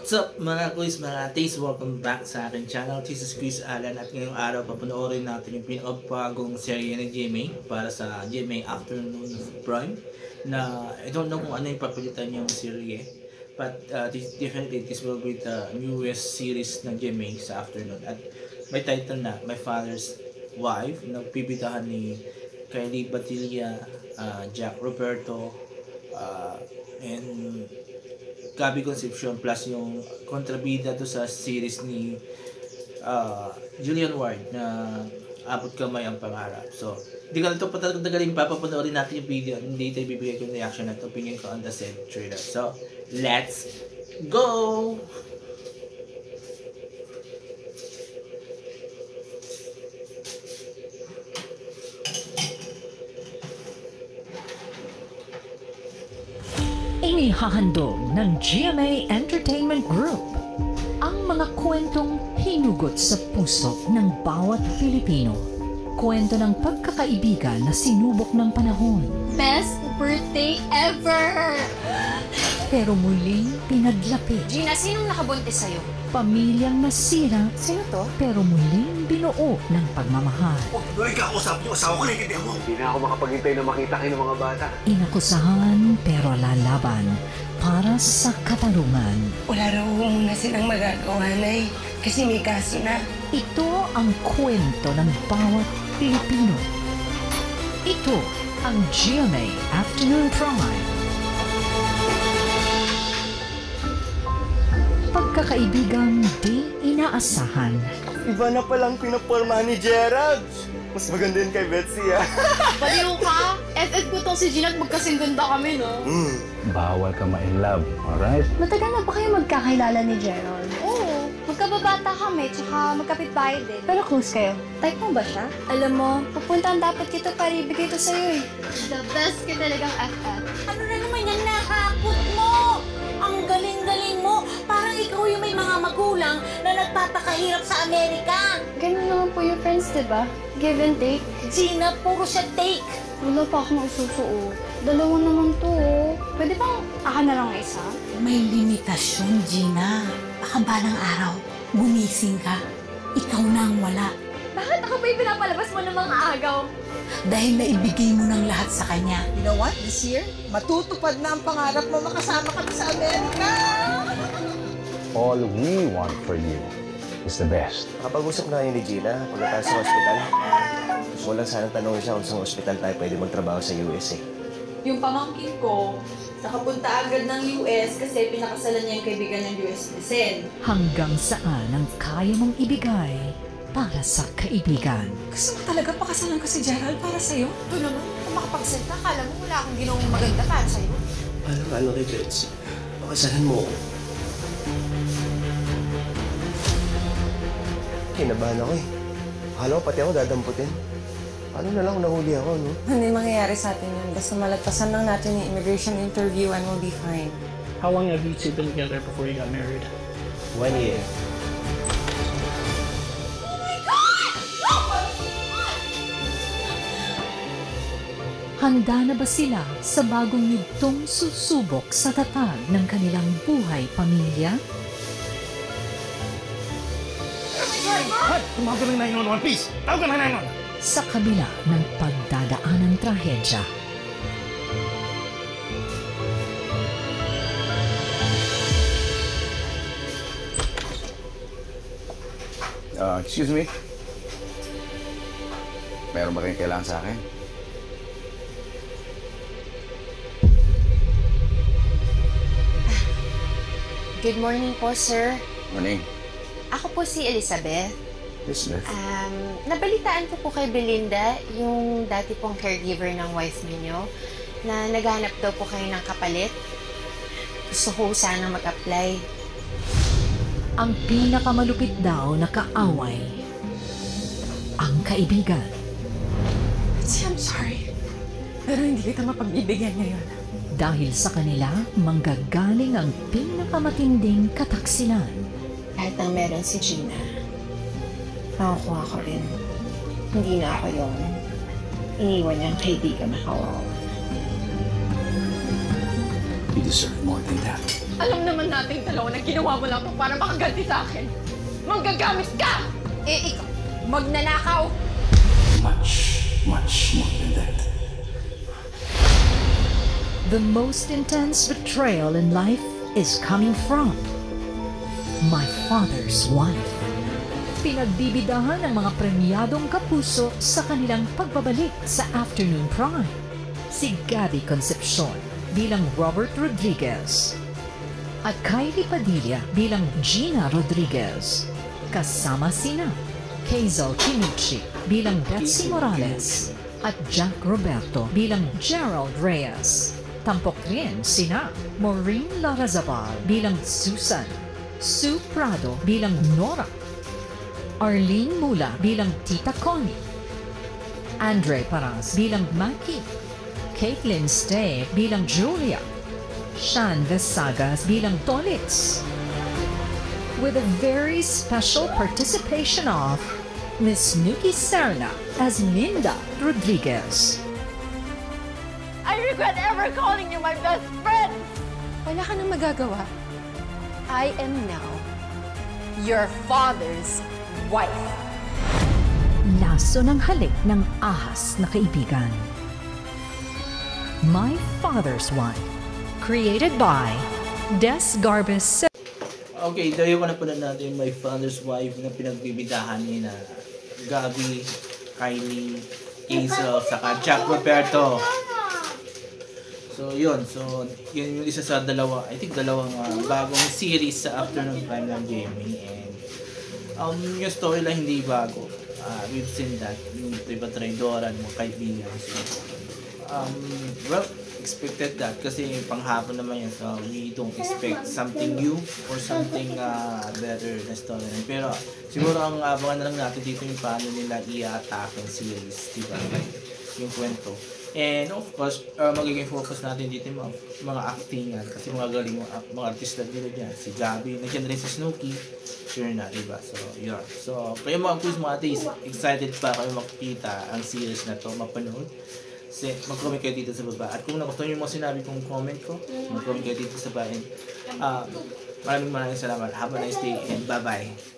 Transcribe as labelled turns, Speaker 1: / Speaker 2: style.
Speaker 1: What's up mga quiz, mga taste? Welcome back sa aking channel. This is Quiz Alan at ngayong araw papanoorin natin yung pinakabagong serye ng GMA para sa GMA Afternoon Prime na I don't know kung ano yung papalitan yung serye, but definitely this will be the newest series ng GMA sa afternoon at may title na My Father's Wife. Nagbibidahan ni Kylie Batilla, Jack Roberto, and Gabby Concepcion plus yung kontrabida to sa series ni Julian Ward na Abot Kamay ang Pangarap. So, hindi ka na ito patagaling papapanoorin natin yung video. Hindi tayo bibigay ko yung reaction at opinion ko on the said trailer. So, let's go!
Speaker 2: Inihahandog ng GMA Entertainment Group ang mga kwentong hinugot sa puso ng bawat Pilipino. Kwento ng pagkakaibigan na sinubok ng panahon.
Speaker 3: Best birthday ever!
Speaker 2: Pero muling pinaglapi.
Speaker 3: Gina, sinong nakabuntis sa'yo?
Speaker 2: Pamilyang nasira.
Speaker 3: Sino to?
Speaker 2: Pero muling binuo ng pagmamahal.
Speaker 4: Doon ka usap yung asawa ko, naiintindihan mo. Hindi na ako makapaghintay na makita kayo ng mga bata.
Speaker 2: Inakusahan pero lalaban para sa katarungan.
Speaker 5: Wala raw muna silang magagawa, Nay. Kasi may kaso na.
Speaker 2: Ito ang kwento ng bawat Pilipino. Ito ang GMA Afternoon Prime. Pagkakaibigang di inaasahan.
Speaker 4: Iba na palang pinaporma ni Gerald. Mas maganda yun kay Betsy,
Speaker 3: Baliw ka! FF ko tong si Gina at magkasing ganda kami, no?
Speaker 6: Bawal ka ma-in love, alright?
Speaker 3: Matagal na ba kayo magkakilala ni Gerald? Oo. Magkababata kami, tsaka magkapitbahay din. Pero close kayo. Type mo ba siya? Alam mo, pupuntahan dapat kita para ibigay ito sa'yo eh. The best ka talagang FF.
Speaker 7: Ano na naman yan, nakakot mo? Ang galing-galing mo. Parang ikaw yung may mga magulang na nagpapakahirap sa Amerika.
Speaker 3: Ganun naman po yung friends, diba? Give and take.
Speaker 7: Gina, puro siya take.
Speaker 3: Wala pa akong isusuot. Dalawa naman to, oh. Pwede bang aka na lang isa?
Speaker 7: May limitasyon, Gina. Baka balang araw, gumising ka. Ikaw na ang wala.
Speaker 3: Bakit ako ba yung pinapalabas mo ng mga agaw?
Speaker 7: Dahil naibigay mo ng lahat sa kanya.
Speaker 5: You know what? This year, matutupad na ang pangarap mo makasama kami sa Amerika!
Speaker 6: All we want for you is the best.
Speaker 4: Nakapag-usap na kayo ni Gina pagkatapos sa hospital. Gusto ko lang sanang tanongin siya kung saan hospital tayo pwede magtrabaho sa USA.
Speaker 8: Yung pamangkin ko, nakapunta agad ng US kasi pinakasalan niya yung kaibigan ng US citizen.
Speaker 2: Hanggang saan ang kaya mong ibigay para sa kaibigan.
Speaker 5: Gusto mo talaga pakasalan ko si Gerald para sa'yo?
Speaker 3: Ito naman, kung makapagsalita, akala mo wala akong ginawang maganda para sa'yo.
Speaker 4: Ano kay Betsy? Pakasalan mo ko. Kinabahan ako eh. Akala ko pati ako dadamputin. Paano na lang kung nahuli ako, no?
Speaker 5: Hindi mangyayari sa atin yun. Basta malagpasan lang natin yung immigration interview and we'll be fine.
Speaker 9: How long have you two been together before you got married?
Speaker 4: 1 year.
Speaker 2: Handa na ba sila sa bagong yugtong susubok sa tatag ng kanilang buhay pamilya?
Speaker 6: Hoy! Tumawag ka ng 911, please! Tawag ka ng 911!
Speaker 2: Sa kabila ng pagdadaan ng trahedya.
Speaker 6: Excuse me? Meron ba kayong kailangan sa akin?
Speaker 10: Good morning po, sir.
Speaker 6: Morning.
Speaker 10: Ako po si Elizabeth.
Speaker 6: Elizabeth?
Speaker 10: Nabalitaan ko po kay Belinda, yung dati pong caregiver ng wife ninyo, na naghanap daw po kayo ng kapalit. Gusto ko sana mag-apply.
Speaker 2: Ang pinakamalupit daw na kaaway, ang kaibigan.
Speaker 5: I'm sorry. Pero hindi kita mapagbibigyan ngayon.
Speaker 2: Dahil sa kanila, manggagaling ang pinakamatinding kataksilan.
Speaker 10: Kahit ang meron si Gina, makukuha ko rin. Hindi na ako yung iniwan niyang kaibigan na kawawa.
Speaker 6: You deserve more than that.
Speaker 5: Alam naman nating dalawa na ginawa mo lang to para makaganti sa akin. Manggagamit ka! Eh, ikaw, magnanakaw!
Speaker 6: Much more than that.
Speaker 2: The most intense betrayal in life is coming from my father's wife. Pinagbibidahan ng mga premyadong kapuso sa kanilang pagbabalik sa afternoon prime. Si Gabby Concepcion bilang Robert Rodriguez at Kylie Padilla bilang Gina Rodriguez. Kasama sina Hazel Kinucci bilang Betsy Morales at Jack Roberto bilang Gerald Reyes. Tampok rin sina Maureen Larazabal bilang Susan, Sue Prado bilang Nora, Arlene Mula bilang Tita Connie, Andre Paras bilang Maki, Caitlin Stay bilang Julia, Shan Vesagas bilang Tolitz, with a very special participation of Miss Nuki Serna as Linda Rodriguez.
Speaker 5: I regret ever calling you my best friend! Wala ka nang magagawa. I am now your father's wife.
Speaker 2: Laso ng halik ng ahas na kaibigan. My Father's Wife. Created by Des Garbes.
Speaker 1: Okay, dahil ko na pala natin My Father's Wife na pinagbibidahan ni na Gabby, Kylie, Hazel, saka Jack Roberto. So, yun. So, yun yung isa sa I think dalawang bagong series sa afternoon prime ng GMA. And yung storyline hindi bago. We've seen that. Yung iba traidoran, mga kaibigan. So, well, expected that kasi panghapon naman yan. So, we don't expect something new or something better na storyline. Pero, siguro ang abangan na lang natin dito yung paano nila i-attack ang series. Diba? Yung kwento. And of course, magiging focus natin dito yung mga actingan kasi mga galing mga artista dito dyan. Si Gabby, nandiyan rin si Snooki, sure na, diba? So, yun. So, kayo mga quiz mga atis, excited pa kayo makikita ang series na to, mapanood. Kasi mag-comment kayo dito sa baba. At kung nagustuhan nyo yung mga sinabi kong comment ko, mag-comment kayo dito sa baba. And, maraming salamat. Have a nice day and bye-bye.